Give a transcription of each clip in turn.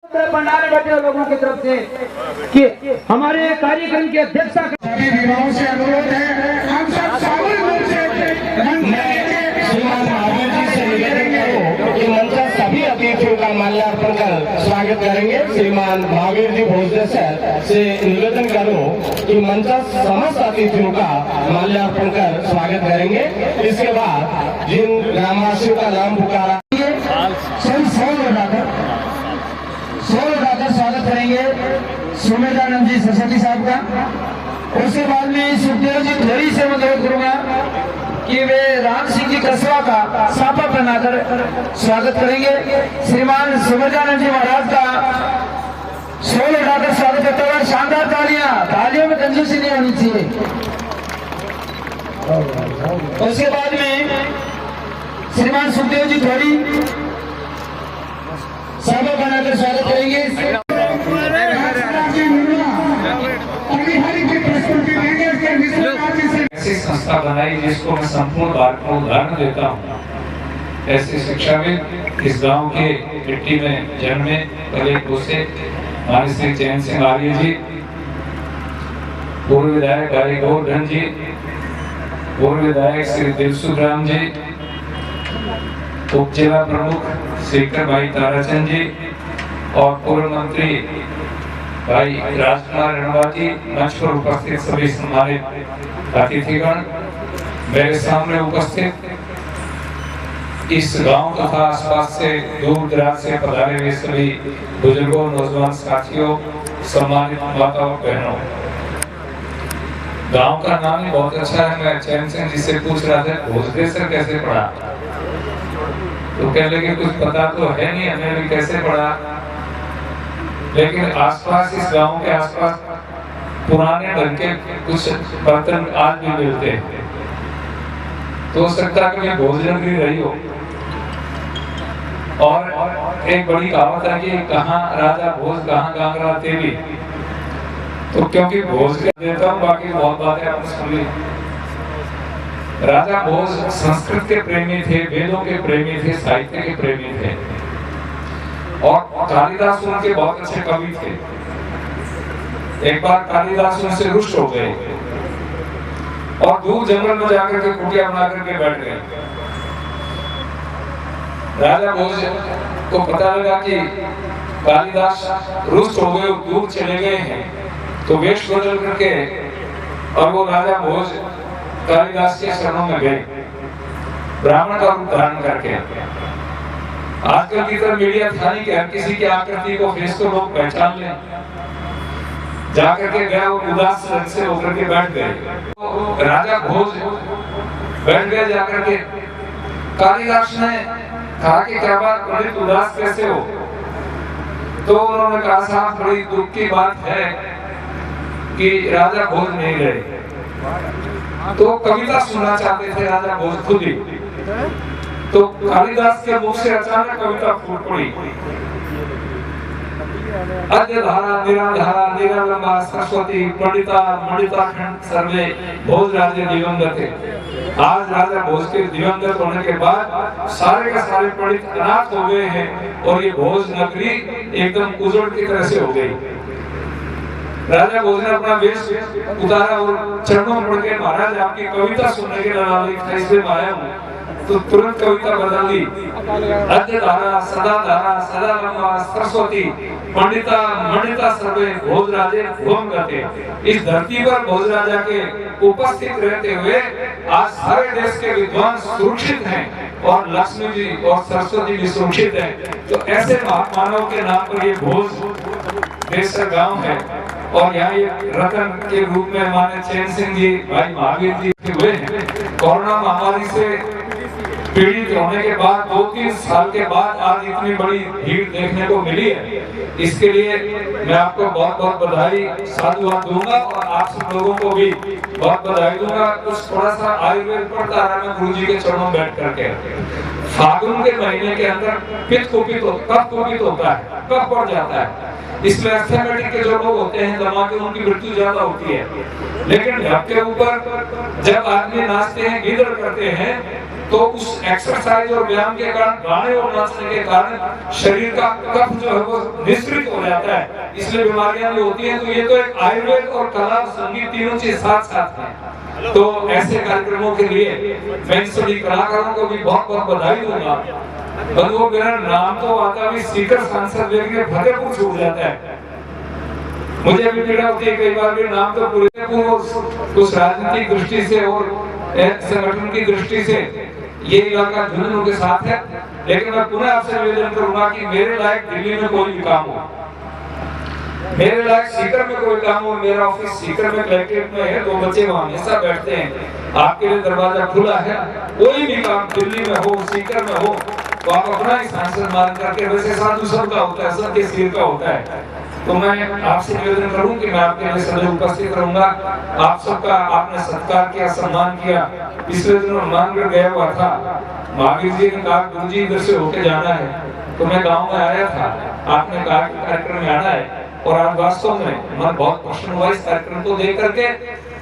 पंडाल में बैठे लोगों की तरफ से कि हमारे कार्यक्रम के अध्यक्षता सभी विभागों से अनुरोध है, हम सब सामूहिक रूप से श्रीमान महावीर जी से निवेदन करूं कि मंच सभी अतिथियों का माल्यार्पण कर स्वागत करेंगे। श्रीमान महावीर जी भोजने से निवेदन करूं कि मंच समस्त अतिथियों का माल्यार्पण कर स्वागत करेंगे। इसके बाद जिन ग्रामवासियों का नाम पुकारा स्वागत करेंगे सुमेधानंद जी सरस्वती साहब का। उसके बाद में सुखदेव जी थोड़ी से अनुरोध करूंगा कि वे राम सिंह जी कसवा का साफा पहनाकर स्वागत करेंगे। श्रीमान सुमेधानंद जी महाराज का शोल उठाकर स्वागत करते हुए शानदार तालियों में कंजूसी नहीं होनी चाहिए। उसके बाद में श्रीमान सुखदेव जी थोड़ी साफा पहनाकर स्वागत करेंगे। ऐसी संस्था बनाई जिसको मैं संपूर्ण भारत को उदाहरण देता हूँ। ऐसी शिक्षाविद इस गांव के मिट्टी में जन्मे पले पोसे मानी श्री चैन सिंह आर्य जी, पूर्व विधायक हरि गोवर्धन जी, पूर्व विधायक श्री दिलसुखराम जी, उप जिला प्रमुख शेखर भाई ताराचंद जी और पूर्व मंत्री भाई राजकुमार रणवा जी, मंच पर उपस्थित सभी सम्मानित अतिथिगण, मेरे सामने उपस्थित इस गांव तथा आसपास से दूर दराज से पधारे हुए सभी बुजुर्गों, नौजवान साथियों, सम्मानित माताओं बहनों, गांव का नाम ही बहुत अच्छा है। मैं चैन सिंह जी से पूछ रहा था भोजदेसर कैसे पढ़ा, तो कह लगे कुछ पता तो है नहीं हमें भी कैसे पढ़ा, लेकिन आसपास इस गांव के आसपास पुराने ढंग के कुछ बर्तन आज भी मिलते हैं, तो हो सकता है कि भोजन भी रही हो। और एक बड़ी कहावत है कि कहाँ राजा भोज कहाँ गांगरा तेली, तो क्योंकि भोज देता हूँ, बाकी बहुत बातें आपने सुन ली। राजा भोज संस्कृत के प्रेमी थे, वेदों के प्रेमी थे, साहित्य के प्रेमी थे और कालिदास उनके बहुत अच्छे कवि थे। एक बार कालिदास उनसे रुष्ट हो गए और दूर जंगल में जाकर के कुटिया बना करके बैठ गए। राजा भोज को पता लगा कि कालिदास रुष्ट हो गए, दूर चले गए हैं, तो वेश बदल करके और वो राजा भोज कालिदास के शरणों में गए, ब्राह्मण का रूप धारण करके। आजकल की तरह मीडिया था नहीं कि हर किसी की आकृति को फेस को लोग पहचान लें। जाकर के गए, वो उदास रंग से होकर के बैठ गए। राजा भोज बैठ गए जाकर के। कालिदास ने कहा कि क्या बात, बड़ी उदास कैसे हो? तो उन्होंने कहा साहब बड़ी दुख की बात है कि राजा भोज नहीं गए। तो कविता सुनना चाहते थे राजा भोज खुद ही, तो कालिदास के मुख से अचानक कविता फूट पड़ी। अद्य धारा निराधारा निरालंबा सरस्वती पंडिता मंडिता खंड सर्वे भोज राजे दिवंगत। आज राजा भोज के दिवंगत होने के बाद सारे का सारे पंडित अनाथ हो गए हैं और ये भोज नगरी एकदम उजड़ की तरह से हो गई। राजा भोज ने अपना वेश उतारा और चरणों पड़ के महाराज आपकी कविता सुनने के लिए इसलिए आया हूँ, तो तुरंत कविता बदल दी। अद्य धारा सदा लंबा सरस्वती पंडिता मंडिता सर्वे भोज राजे भुवन गते। इस धरती पर भोज राजा के उपस्थित रहते हुए आज सारे देश के विद्वान सुरक्षित हैं और लक्ष्मी जी और सरस्वती भी सुरक्षित हैं। तो ऐसे महामानव के नाम पर ये भोज देशर गांव है और यहाँ ये रतन के रूप में हमारे चैन सिंह जी भाई महावीर जी हुए हैं। कोरोना महामारी से पीड़ित होने के बाद 2-3 साल के बाद आज इतनी बड़ी भीड़ देखने को मिली है। इसके लिए मैं आपको बहुत बहुत बधाई साधुवाद दूंगा और आप सब लोगों को भी बहुत बधाई दूंगा। कुछ थोड़ा सा आयुर्वेद पढ़ता रहा मैं गुरु जी के चरणों में बैठ करके। फागुन के महीने के अंदर कफ कुपित होता है, कफ बढ़ जाता है। इसमें एस्थेमेटिक के जो लोग होते हैं दमा के उनकी मृत्यु ज्यादा होती है, लेकिन ढक के ऊपर जब आदमी नाचते हैं, गिदड़ करते हैं तो उस एक्सरसाइज और व्यायाम के कारण, गाने और नाचने के कारण शरीर का कफ जो है वो निश्रित हो जाता है, इसलिए बीमारियां भी होती हैं। तो ये तो एक आयुर्वेद और कला संगीत तीनों चीज साथ साथ हैं। तो ऐसे कार्यक्रमों के लिए मैं सभी कलाकारों को भी बहुत बहुत बधाई दूंगा। बंधुओं, मेरा नाम तो आता भी सीकर सांसद लेकिन फतेहपुर छूट जाता है। मुझे भी पीड़ा होती है कई बार भी नाम तो पूरे कुछ राजनीतिक दृष्टि से और संगठन की दृष्टि से ये इलाका जुनून के साथ है, लेकिन मैं पुनः आपसे निवेदन करूंगा कि मेरे लायक दिल्ली में कोई भी काम हो, मेरे लायक सीकर में कोई काम हो, मेरा ऑफिस सीकर में कलेक्ट्रेट में है, 2 बच्चे वहां हमेशा बैठते हैं, आपके लिए दरवाजा खुला है। कोई भी काम दिल्ली में हो, सीकर में हो, तो आप अपना ही सांसद मान करके, वैसे साधु सबका होता है, सबके सिर का होता है। तो मैं आपसे निवेदन करूं कि मैं आपके लिए सदैव उपस्थित रहूंगा। आप सबका आपने सत्कार किया, सम्मान किया। पिछले दिनों मानगढ़ गया हुआ था, महावीर जी ने कहा गुरु जी इधर से होके जाना है, तो मैं गांव में आया था, आपने कहा कि कार्यक्रम में आना है, और आज वास्तव में मन बहुत प्रसन्न हुआ इस कार्यक्रम को देख करके।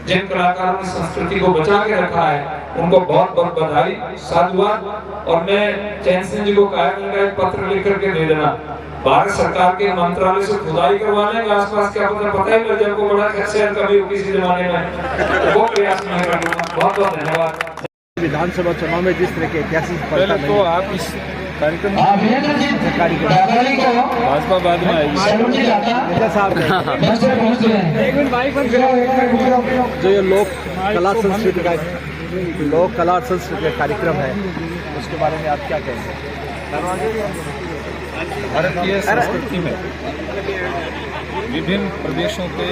जिन कलाकारों ने संस्कृति को बचा के रखा है उनको बहुत बहुत बधाई, साधुवाद। और मैं चैन सिंह जी को कहा कि एक पत्र लिख करके दे देना, भारत सरकार के मंत्रालय से खुदाई करवाने के आसपास क्या पता ही लग जाए को बड़ा शहर कभी किसी जमाने में, वो प्रयास मैं करूंगा। बहुत बहुत धन्यवाद। विधानसभा चुनाव में जिस तरह के ऐतिहासिक पहले तो आप इस कार्यक्रम भाजपा बाद में आएगी जो ये लोक कला संस्कृति का कार्यक्रम है, उसके बारे में आप क्या कहेंगे? भारतीय संस्कृति में विभिन्न प्रदेशों के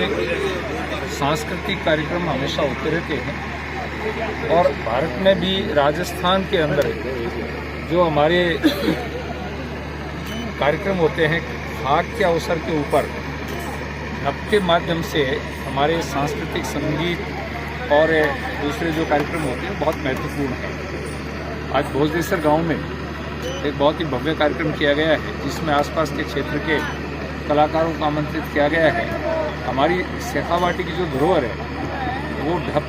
सांस्कृतिक कार्यक्रम हमेशा होते रहते हैं, और भारत में भी राजस्थान के अंदर जो हमारे कार्यक्रम होते हैं फाग के अवसर के ऊपर नभ के माध्यम से हमारे सांस्कृतिक संगीत और दूसरे जो कार्यक्रम होते हैं बहुत महत्वपूर्ण है। आज भोजदेसर गांव में एक बहुत ही भव्य कार्यक्रम किया गया है, जिसमें आसपास के क्षेत्र के कलाकारों को आमंत्रित किया गया है। हमारी शेखावाटी की जो धरोहर है वो ढप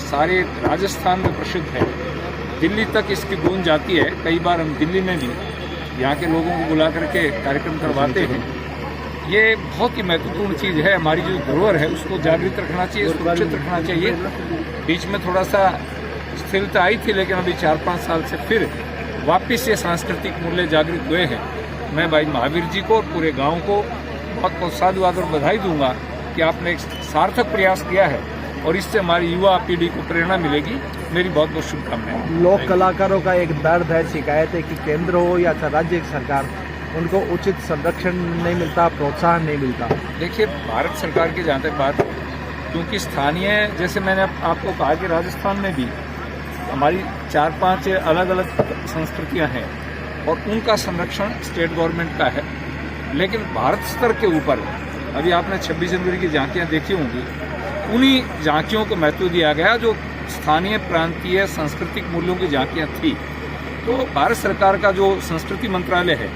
सारे राजस्थान में प्रसिद्ध है, दिल्ली तक इसकी गूंज जाती है। कई बार हम दिल्ली में भी यहाँ के लोगों को बुला करके कार्यक्रम करवाते हैं। ये बहुत ही महत्वपूर्ण चीज़ है, हमारी जो धरोहर है उसको जागृत रखना चाहिए, सुरक्षित रखना चाहिए। बीच में थोड़ा सा स्थिरता आई थी, लेकिन अभी 4-5 साल से फिर वापस ये सांस्कृतिक मूल्य जागृत हुए हैं। मैं भाई महावीर जी को और पूरे गांव को बहुत बहुत साधुवाद और बधाई दूंगा कि आपने एक सार्थक प्रयास किया है, और इससे हमारी युवा पीढ़ी को प्रेरणा मिलेगी। मेरी बहुत बहुत शुभकामनाएं। लोक कलाकारों का एक दर्द है, शिकायत है कि केंद्र हो या राज्य सरकार, उनको उचित संरक्षण नहीं मिलता, प्रोत्साहन नहीं मिलता। देखिए, भारत सरकार की जहाँ तक बात है, क्योंकि स्थानीय, जैसे मैंने आपको कहा कि राजस्थान में भी हमारी 4-5 अलग अलग संस्कृतियां हैं और उनका संरक्षण स्टेट गवर्नमेंट का है। लेकिन भारत स्तर के ऊपर अभी आपने 26 जनवरी की झांकियां देखी होंगी, उन्हीं झांकियों को महत्व दिया गया जो स्थानीय प्रांतीय सांस्कृतिक मूल्यों की झांकियां थी। तो भारत सरकार का जो संस्कृति मंत्रालय है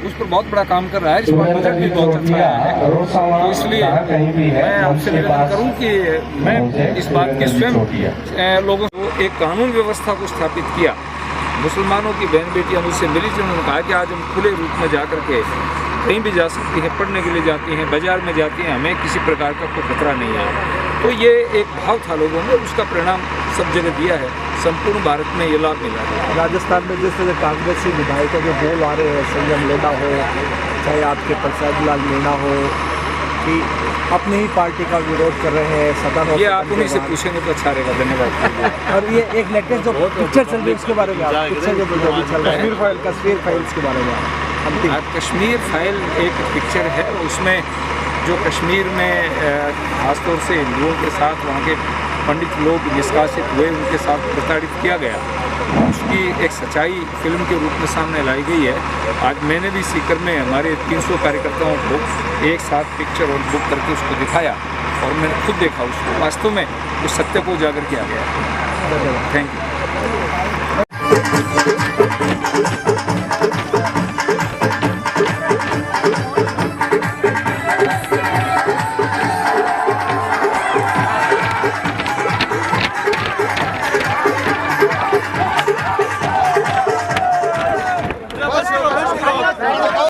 उस पर बहुत बड़ा काम कर रहा है, इस पर बजट भी बहुत अच्छा आया है। तो इसलिए मैं आपसे निवेदन करूं कि मैं इस बात की स्वयं लोगों को एक कानून व्यवस्था को स्थापित किया। मुसलमानों की बहन बेटियां मुझसे मिली, जिन्होंने कहा कि आज हम खुले रूप में जा करके कहीं भी जा सकती हैं, पढ़ने के लिए जाती हैं, बाजार में जाती हैं, हमें किसी प्रकार का कोई खतरा नहीं है। तो ये एक भाव था लोगों में, उसका परिणाम सब जगह दिया है, संपूर्ण भारत में ये लाभ मिला है। राजस्थान में जिस तरह कांग्रेसी विधायकों के बोल आ रहे हैं, संयम लेना हो, चाहे आपके प्रसाद लाल मीणा हो, कि अपनी ही पार्टी का विरोध कर रहे हैं सदन, ये आप उन्हीं से पूछेंगे तो अच्छा रहेगा। धन्यवाद। और ये एक लेटेस्ट जो पिक्चर चल रही है उसके बारे में, पिक्चर जो चल रहा है कश्मीर फाइल्स के बारे में कश्मीर फाइल एक पिक्चर है, उसमें जो कश्मीर में खासतौर से हिंदुओं के साथ वहाँ के पंडित लोग निष्कासित हुए, उनके साथ प्रताड़ित किया गया, उसकी एक सच्चाई फिल्म के रूप में सामने लाई गई है। आज मैंने भी सीकर में हमारे 300 कार्यकर्ताओं को एक साथ पिक्चर और बुक करके उसको दिखाया, और मैंने खुद देखा उसको, वास्तव में उस सत्य को उजागर किया गया। Thank you.